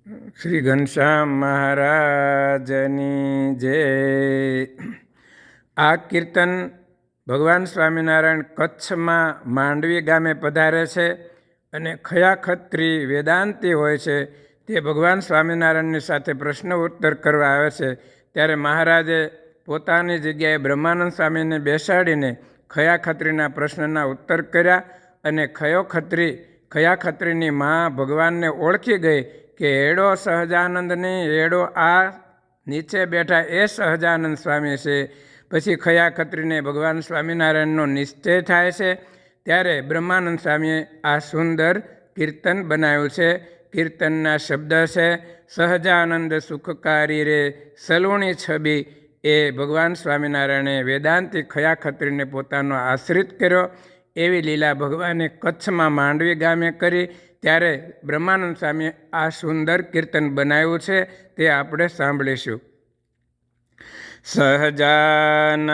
શ્રી ઘનશ્યામ મહારાજની જય. આ કીર્તન ભગવાન સ્વામિનારાયણ કચ્છમાં માંડવી ગામે પધારે છે અને ખયા ખત્રી વેદાંતી હોય છે તે ભગવાન સ્વામિનારાયણની સાથે પ્રશ્ન ઉત્તર કરવા આવે છે. ત્યારે મહારાજે પોતાની જગ્યાએ બ્રહ્માનંદ સ્વામીને બેસાડીને ખયા ખત્રીના પ્રશ્નના ઉત્તર કર્યા અને ખયા ખત્રીની મા ભગવાનને ઓળખી ગઈ કે એડો સહજાનંદની એડો આ નીચે બેઠા એ સહજાનંદ સ્વામી છે. પછી ખયા ખત્રીને ભગવાન સ્વામિનારાયણનો નિશ્ચય થાય છે. ત્યારે બ્રહ્માનંદ સ્વામીએ આ સુંદર કીર્તન બનાવ્યું છે. કીર્તનના શબ્દ છે: સહજાનંદ સુખકારી રે સલુણી છબી. એ ભગવાન સ્વામિનારાયણે વેદાંતી ખયા ખત્રીને પોતાનો આશ્રિત કર્યો. એવી લીલા ભગવાને કચ્છમાં માંડવી ગામે કરી. ત્યારે બ્રહ્માનંદ સ્વામીએ આ સુંદર કીર્તન બનાવ્યું છે, તે આપણે સાંભળીશું. સહજાનંદ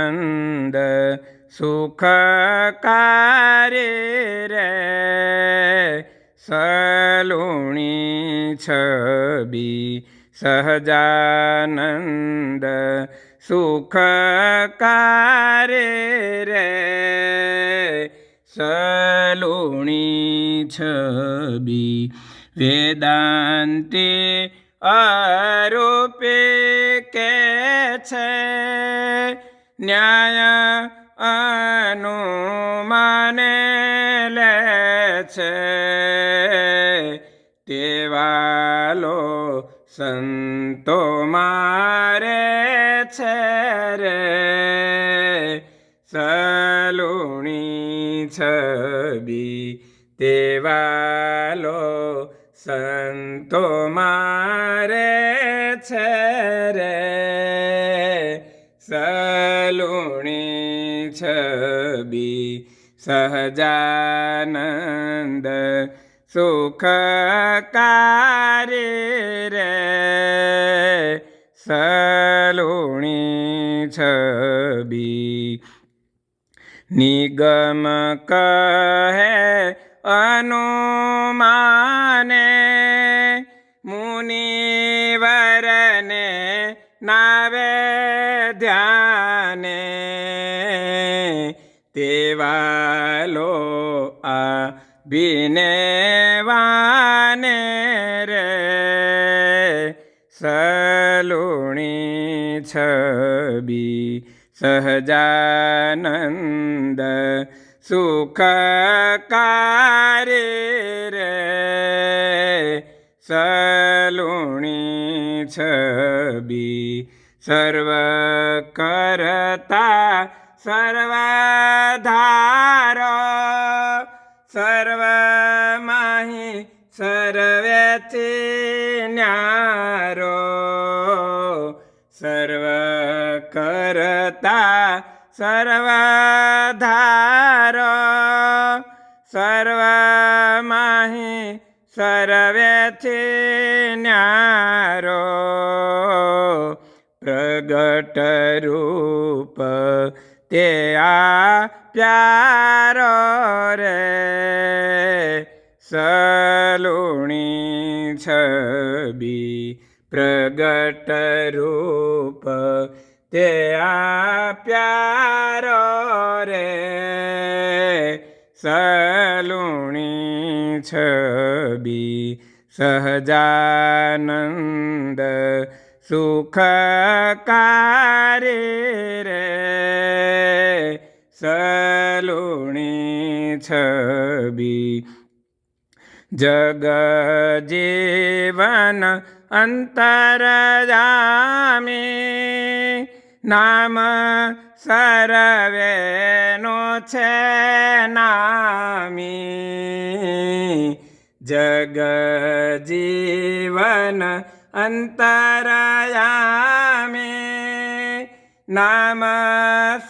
સુખકારી રે સલુણી છબી. સહજાનંદ સુખકારી રે સલુણી છબી. વેદાંતે આરોપે કે છે ન્યાય અનુમાને લે છે. તેવાલો સંતો મારે છે રે સલુણી છબી. તેવાલો સંતો મારે છે રે સલુણી છબી. સહજાનંદ સુખકારી રે સલુણી છબી. નિગમ કહે અનુમાને મુનિવરને નાવે ધ્યાને. તેવાલો આ વિનેવાને રે સલુણી છબી. સહજાનંદ સુખકારી રે સલુણી છબી. સર્વ કરતા સર્વધારો સર્વમાહી સર્વેથી ન્યારો. સર્વ કરતા સર્વધારો સર્વમાહી સર્વેથી ન્યારો. પ્રગટ રૂપ તે આ પ્યારો રે સલુણી છબી. પ્રગટ રૂપ તે આ પ્યારો રે સલુણી છબી. સહજાનંદ સુખકારી રે સલુણી છબી. જગ જીવન અંતરજામી નામ સર્વેનો છે નામી. જગ જીવન અંતરયામી નામ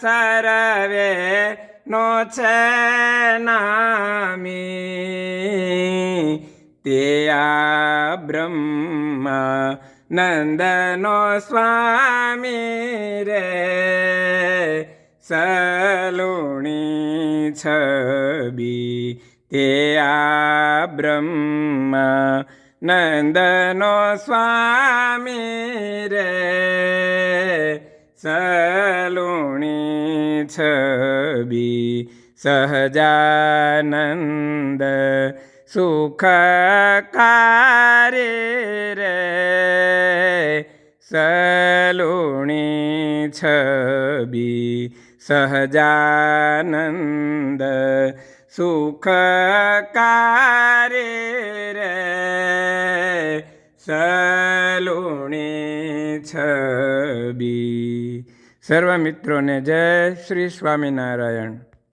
સર્વેનો છે નામી. તે આ બ્રહ્મા નંદનો સ્વામી રે સલુણી છબી. તે આ બ્રહ્મા નંદનો સ્વામી રે સલુણી છબી સહજાનંદ સુખકારી રે સલુણી છબી સહજાનંદ સુખકારી રે સલુણી છબી. સર્વ મિત્રોને જય શ્રી સ્વામિનારાયણ.